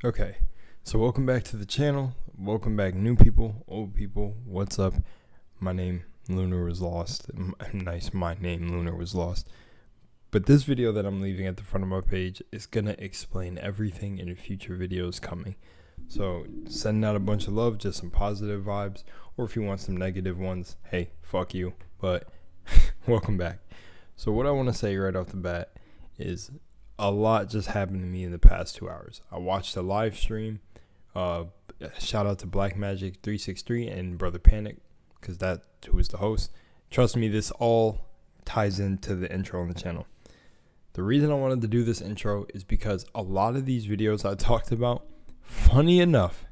Okay, so welcome back to the channel. Welcome back, new people, old people. What's up? My name, Lunar was lost. Nice, my name, Lunar was lost. But this video that I'm leaving at the front of my page is gonna explain everything in future videos coming. So sending out a bunch of love, just some positive vibes, or if you want some negative ones, hey, fuck you. But welcome back. So what I want to say right off the bat is a lot just happened to me in the past 2 hours. I watched a live stream. Shout out to Black Magic 363 and Brother Panic, because that who was the host. Trust me, this all ties into the intro on the channel. The reason I wanted to do this intro is because a lot of these videos I talked about, funny enough,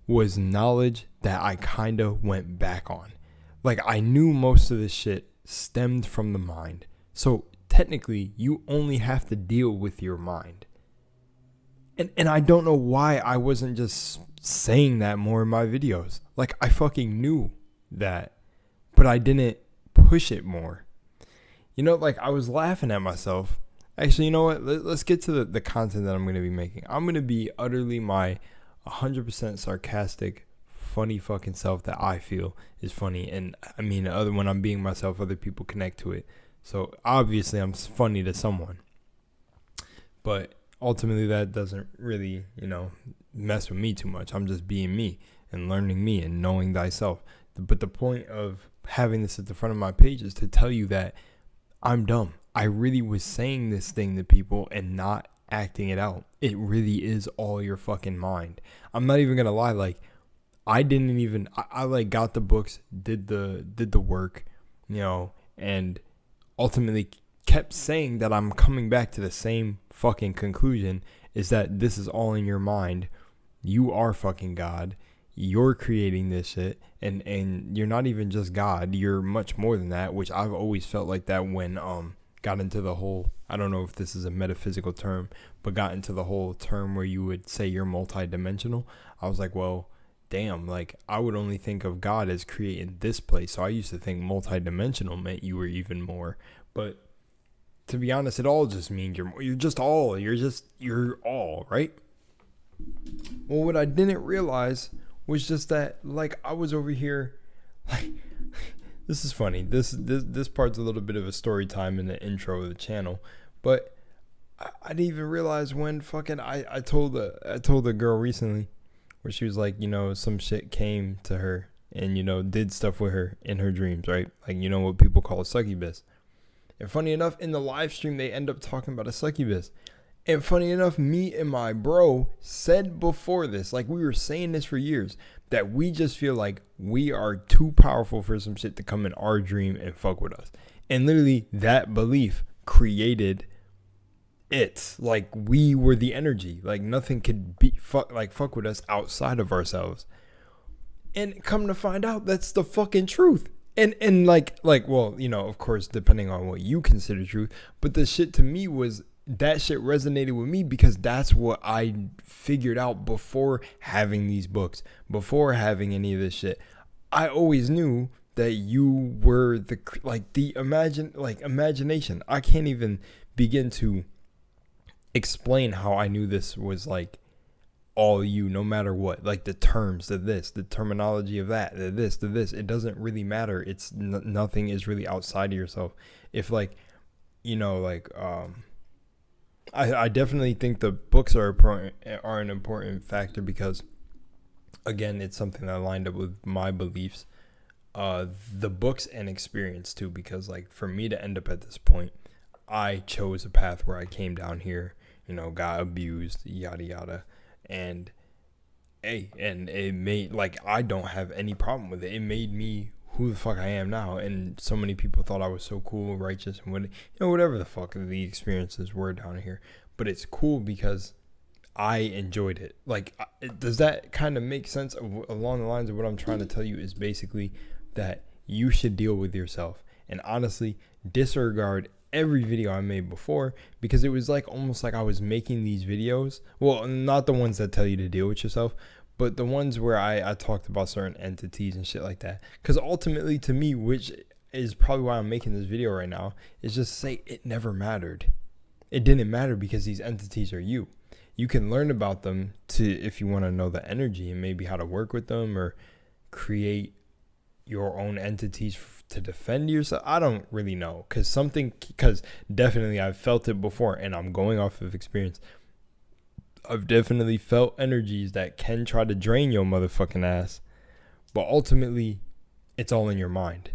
was knowledge that I kind of went back on. Like, I knew most of this shit stemmed from the mind. So technically, you only have to deal with your mind. And I don't know why I wasn't just saying that more in my videos. Like, I fucking knew that, but I didn't push it more. You know, like, I was laughing at myself. Actually, you know what? Let's get to the content that I'm going to be making. I'm going to be utterly my 100% sarcastic, funny fucking self that I feel is funny. And I mean, when I'm being myself, other people connect to it. So obviously I'm funny to someone, but ultimately that doesn't really, mess with me too much. I'm just being me and learning me and knowing thyself. But the point of having this at the front of my page is to tell you that I'm dumb. I really was saying this thing to people and not acting it out. It really is all your fucking mind. I'm not even going to lie. Like, I didn't even, I like got the books, did the work, and ultimately kept saying that I'm coming back to the same fucking conclusion, is that this is all in your mind. You are fucking God. You're creating this shit, and you're not even just God. You're much more than that, which I've always felt like that when got into the whole, I don't know if this is a metaphysical term, but got into the whole term where you would say you're multidimensional. I was like, well, damn, like, I would only think of God as creating this place. So I used to think multidimensional meant you were even more. But to be honest, it all just means you're just all. You're all, right? Well, what I didn't realize was just that, like, I was over here, like, this is funny. This part's a little bit of a story time in the intro of the channel, but I didn't even realize when fucking I told a girl recently, where she was like, some shit came to her and, did stuff with her in her dreams, right? Like, what people call a succubus. And funny enough, in the live stream, they end up talking about a succubus. And funny enough, me and my bro said before this, like, we were saying this for years, that we just feel like we are too powerful for some shit to come in our dream and fuck with us. And literally, that belief created it. Like, we were the energy. Like, nothing could fuck with us outside of ourselves. And come to find out, that's the fucking truth. And like well, of course, depending on what you consider truth, but the shit to me was, that shit resonated with me because that's what I figured out before having these books, before having any of this shit. I always knew that you were the imagination. I can't even begin to explain how I knew this was like all you, no matter what, like the terms, the terminology of that, the this, it doesn't really matter. It's nothing is really outside of yourself. If I definitely think the books are an important factor because, again, it's something that lined up with my beliefs. The books and experience too, because like for me to end up at this point, I chose a path where I came down here, got abused, yada yada. And it made, like, I don't have any problem with it. It made me who the fuck I am now. And so many people thought I was so cool, righteous, and whatever the fuck the experiences were down here. But it's cool because I enjoyed it. Like, does that kind of make sense? Along the lines of what I'm trying to tell you is basically that you should deal with yourself. And honestly, disregard every video I made before, because it was like almost like I was making these videos. Well, not the ones that tell you to deal with yourself, but the ones where I talked about certain entities and shit like that. Because ultimately, to me, which is probably why I'm making this video right now, is just say it never mattered. It didn't matter because these entities are you. you can learn about them if you want to know the energy and maybe how to work with them or create your own entities to defend yourself. I don't really know, because definitely I've felt it before, and I'm going off of experience. I've definitely felt energies that can try to drain your motherfucking ass, but ultimately it's all in your mind,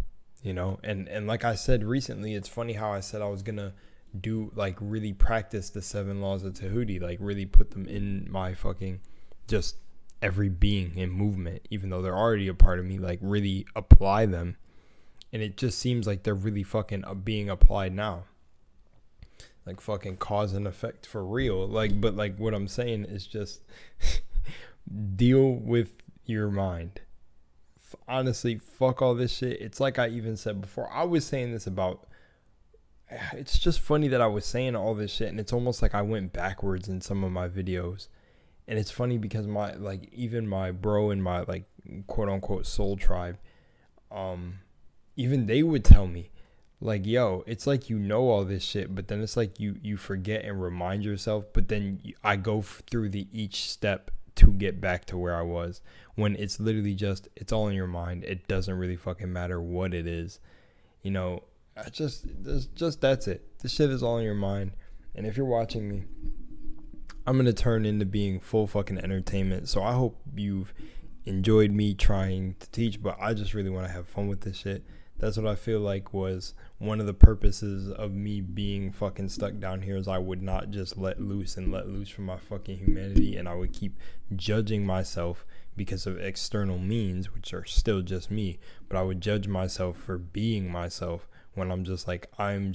and like I said recently, it's funny how I said I was gonna do, like, really practice the 7 laws of Tahuti, like really put them in my fucking just every being and movement, even though they're already a part of me, like really apply them. And it just seems like they're really fucking being applied now, like fucking cause and effect for real. But what I'm saying is just deal with your mind. Honestly, fuck all this shit. It's like I even said before, I was saying this about, it's just funny that I was saying all this shit, and it's almost like I went backwards in some of my videos. And it's funny because even my bro in my, like, quote unquote soul tribe, even they would tell me, like, yo, it's like, all this shit, but then it's like you forget and remind yourself, but then I go through each step to get back to where I was, when it's literally just, it's all in your mind. It doesn't really fucking matter what it is, that's it. This shit is all in your mind. And if you're watching me, I'm going to turn into being full fucking entertainment. So I hope you've enjoyed me trying to teach, but I just really want to have fun with this shit. That's what I feel like was one of the purposes of me being fucking stuck down here, is I would not just let loose from my fucking humanity, and I would keep judging myself because of external means, which are still just me, but I would judge myself for being myself when I'm just like, I'm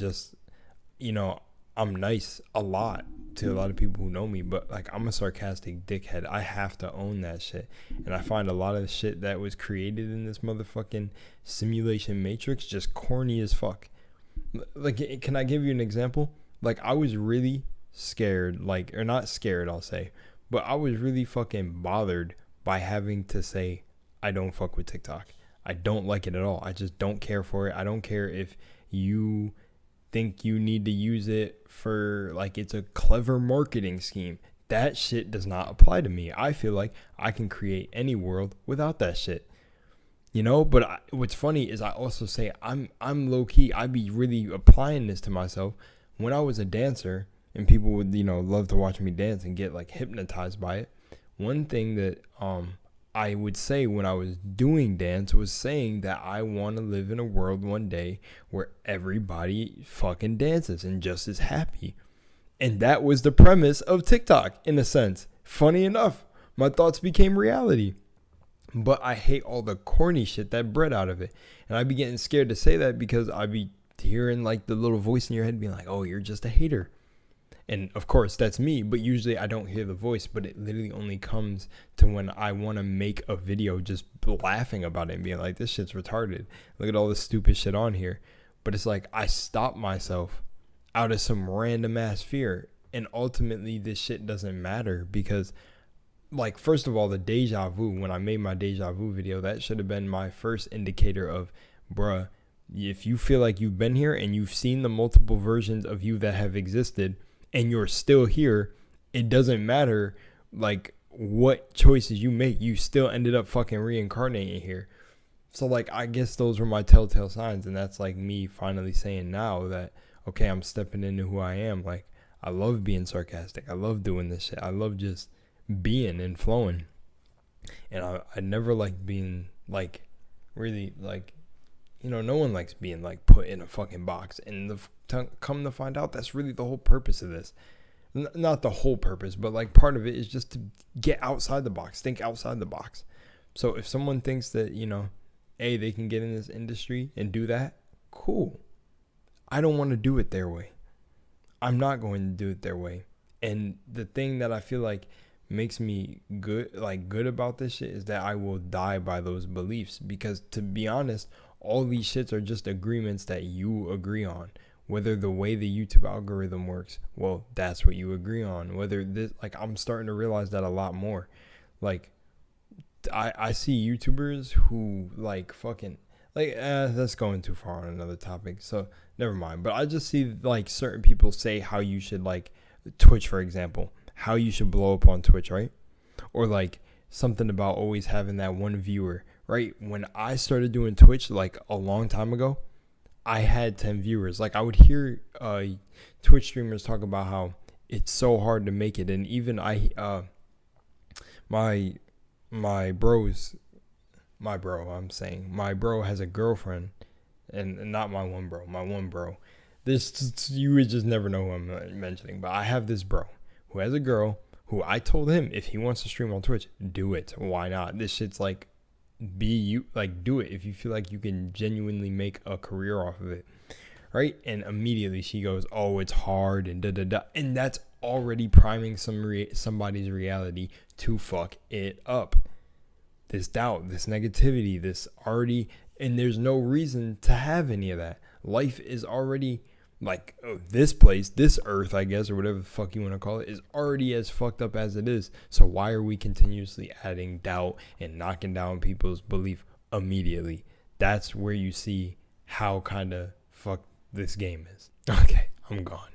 nice a lot to a lot of people who know me, but like, I'm a sarcastic dickhead. I have to own that shit. And I find a lot of shit that was created in this motherfucking simulation matrix just corny as fuck. Like, can I give you an example? Like, I was really scared, or not scared, I'll say, but I was really fucking bothered by having to say, I don't fuck with TikTok. I don't like it at all. I just don't care for it. I don't care if you think you need to use it for, like, it's a clever marketing scheme. That shit does not apply to me. I feel like I can create any world without that shit, but what's funny is I also say I'm low key. I be really applying this to myself. When I was a dancer and people would, love to watch me dance and get, like, hypnotized by it, one thing that I would say when I was doing dance was saying that I want to live in a world one day where everybody fucking dances and just is happy. And that was the premise of TikTok, in a sense. Funny enough, my thoughts became reality. But I hate all the corny shit that bred out of it. And I be getting scared to say that because I be hearing, like, the little voice in your head being like, oh, you're just a hater. And of course that's me, but usually I don't hear the voice, but it literally only comes to when I want to make a video just laughing about it and being like, this shit's retarded. Look at all this stupid shit on here. But it's like, I stop myself out of some random ass fear. And ultimately this shit doesn't matter because, like, first of all, the Deja Vu, when I made my Deja Vu video, that should have been my first indicator of, bruh, if you feel like you've been here and you've seen the multiple versions of you that have existed, and you're still here, it doesn't matter, like, what choices you make, you still ended up fucking reincarnating here. So, like, I guess those were my telltale signs, and that's, like, me finally saying now that, okay, I'm stepping into who I am. Like, I love being sarcastic. I love doing this shit. I love just being and flowing. And I never liked being, like, really, like, no one likes being, like, put in a fucking box. And come to find out, that's really the whole purpose of this. Not the whole purpose, but, like, part of it is just to get outside the box, think outside the box. So if someone thinks that, they can get in this industry and do that, cool. I don't want to do it their way. I'm not going to do it their way. And the thing that I feel like makes me good about this shit is that I will die by those beliefs, because, to be honest, all these shits are just agreements that you agree on. Whether the way the YouTube algorithm works, well, that's what you agree on. Whether this, like, I'm starting to realize that a lot more. Like, I see YouTubers who, like, fucking, like, that's going too far on another topic, so never mind. But I just see, like, certain people say how you should, like, Twitch, for example, how you should blow up on Twitch, right? Or like something about always having that one viewer, right? When I started doing Twitch like a long time ago, I had 10 viewers. Like I would hear Twitch streamers talk about how it's so hard to make it, and even my bro has a girlfriend, and not my one bro. This, you would just never know who I'm mentioning, but I have this bro who has a girl who I told him if he wants to stream on Twitch, do it. Why not? This shit's like, do it if you feel like you can genuinely make a career off of it, right? And immediately she goes, oh, it's hard and da da da, and that's already priming somebody's reality to fuck it up. This doubt, this negativity, this already, and there's no reason to have any of that. Life is already like, this place, this earth, I guess, or whatever the fuck you want to call it, is already as fucked up as it is. So why are we continuously adding doubt and knocking down people's belief immediately? That's where you see how kind of fucked this game is. Okay, I'm gone.